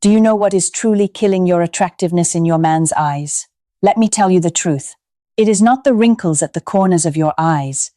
Do you know what is truly killing your attractiveness in your man's eyes? Let me tell you the truth. It is not the wrinkles at the corners of your eyes,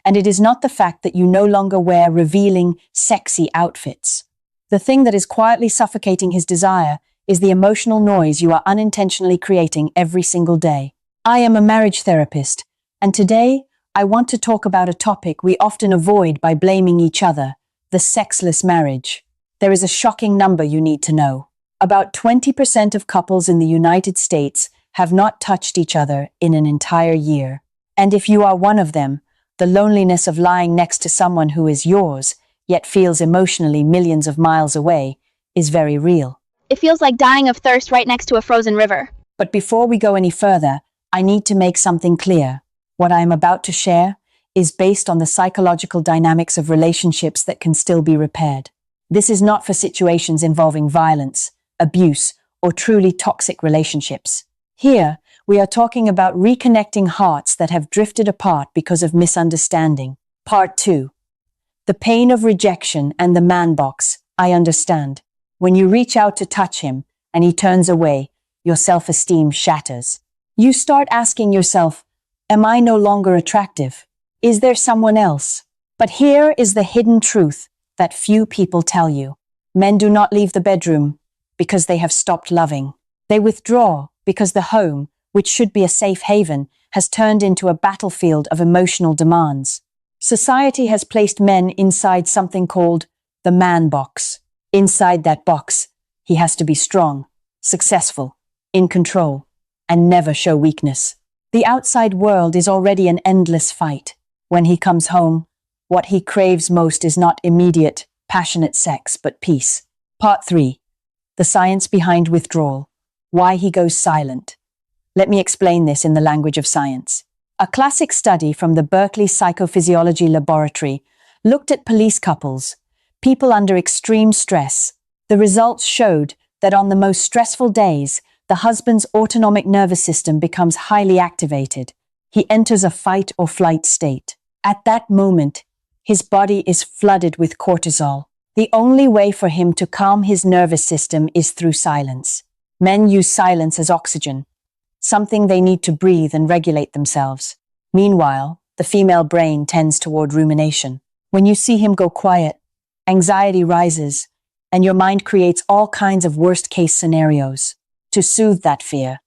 and it is not the fact that you no longer wear revealing, sexy outfits. The thing that is quietly suffocating his desire is the emotional noise you are unintentionally creating every single day. I am a marriage therapist, and today I want to talk about a topic we often avoid by blaming each other: the sexless marriage. There is a shocking number you need to know. About 20% of couples in the United States have not touched each other in an entire year. And if you are one of them, the loneliness of lying next to someone who is yours, yet feels emotionally millions of miles away, is very real. It feels like dying of thirst right next to a frozen river. But before we go any further, I need to make something clear. What I am about to share is based on the psychological dynamics of relationships that can still be repaired. This is not for situations involving violence, abuse, or truly toxic relationships. Here, we are talking about reconnecting hearts that have drifted apart because of misunderstanding. Part 2. The pain of rejection and the man box. I understand. When you reach out to touch him and he turns away, your self-esteem shatters. You start asking yourself, am I no longer attractive? Is there someone else? But here is the hidden truth that few people tell you. Men do not leave the bedroom because they have stopped loving. They withdraw because the home, which should be a safe haven, has turned into a battlefield of emotional demands. Society has placed men inside something called the man box. Inside that box, he has to be strong, successful, in control, and never show weakness. The outside world is already an endless fight. When he comes home, what he craves most is not immediate, passionate sex, but peace. Part 3. The science behind withdrawal. Why he goes silent. Let me explain this in the language of science. A classic study from the Berkeley Psychophysiology Laboratory looked at police couples, people under extreme stress. The results showed that on the most stressful days, the husband's autonomic nervous system becomes highly activated. He enters a fight or flight state. At that moment, his body is flooded with cortisol. The only way for him to calm his nervous system is through silence. Men use silence as oxygen, something they need to breathe and regulate themselves. Meanwhile, the female brain tends toward rumination. When you see him go quiet, anxiety rises, and your mind creates all kinds of worst-case scenarios. To soothe that fear,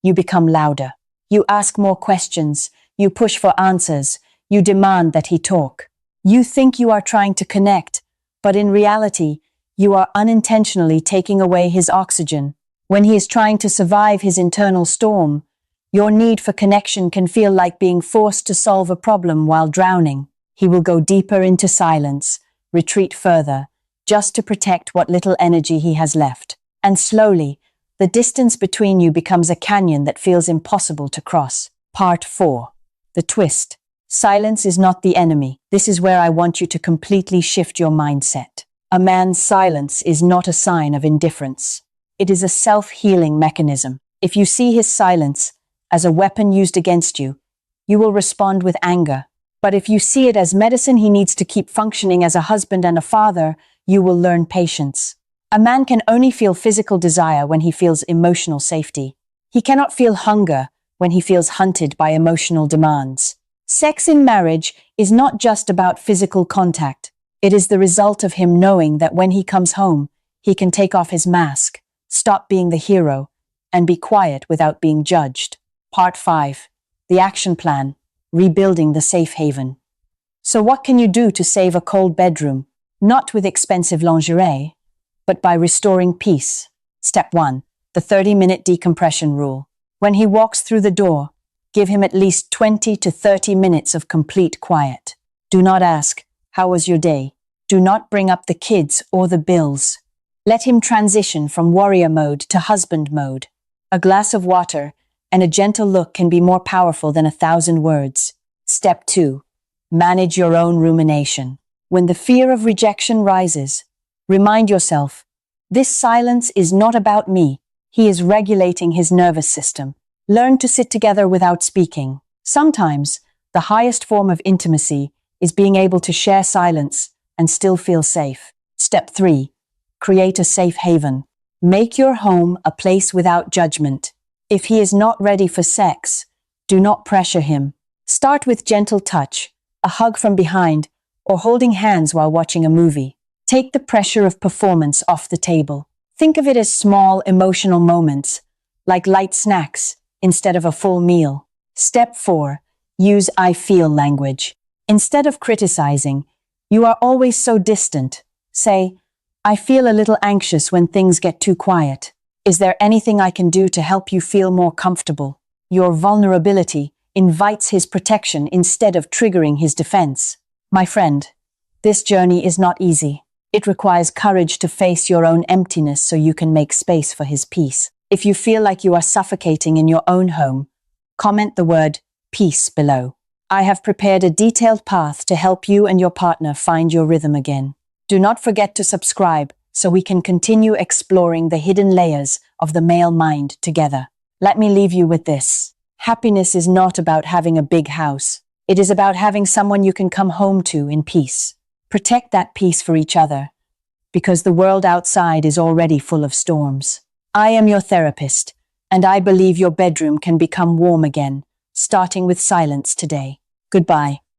you become louder. You ask more questions, you push for answers, you demand that he talk. You think you are trying to connect, but in reality, you are unintentionally taking away his oxygen. When he is trying to survive his internal storm, your need for connection can feel like being forced to solve a problem while drowning. He will go deeper into silence, retreat further, just to protect what little energy he has left. And slowly, the distance between you becomes a canyon that feels impossible to cross. Part 4. The twist. Silence is not the enemy. This is where I want you to completely shift your mindset. A man's silence is not a sign of indifference. It is a self-healing mechanism. If you see his silence as a weapon used against you, you will respond with anger. But if you see it as medicine he needs to keep functioning as a husband and a father, you will learn patience. A man can only feel physical desire when he feels emotional safety. He cannot feel hunger when he feels hunted by emotional demands. Sex in marriage is not just about physical contact. It is the result of him knowing that when he comes home, he can take off his mask, stop being the hero, and be quiet without being judged. Part 5. The action plan. Rebuilding the safe haven. So what can you do to save a cold bedroom? Not with expensive lingerie, but by restoring peace. Step 1. The 30-minute decompression rule. When he walks through the door, give him at least 20 to 30 minutes of complete quiet. Do not ask, "How was your day?" Do not bring up the kids or the bills. Let him transition from warrior mode to husband mode. A glass of water and a gentle look can be more powerful than 1,000 words. Step 2. Manage your own rumination. When the fear of rejection rises, remind yourself, this silence is not about me. He is regulating his nervous system. Learn to sit together without speaking. Sometimes, the highest form of intimacy is being able to share silence and still feel safe. Step 3. Create a safe haven. Make your home a place without judgment. If he is not ready for sex, do not pressure him. Start with gentle touch, a hug from behind, or holding hands while watching a movie. Take the pressure of performance off the table. Think of it as small emotional moments, like light snacks instead of a full meal. Step 4. Use I feel language. Instead of criticizing, you are always so distant. Say, I feel a little anxious when things get too quiet. Is there anything I can do to help you feel more comfortable? Your vulnerability invites his protection instead of triggering his defense. My friend, this journey is not easy. It requires courage to face your own emptiness so you can make space for his peace. If you feel like you are suffocating in your own home, comment the word peace below. I have prepared a detailed path to help you and your partner find your rhythm again. Do not forget to subscribe so we can continue exploring the hidden layers of the male mind together. Let me leave you with this. Happiness is not about having a big house. It is about having someone you can come home to in peace. Protect that peace for each other, because the world outside is already full of storms. I am your therapist, and I believe your bedroom can become warm again, starting with silence today. Goodbye.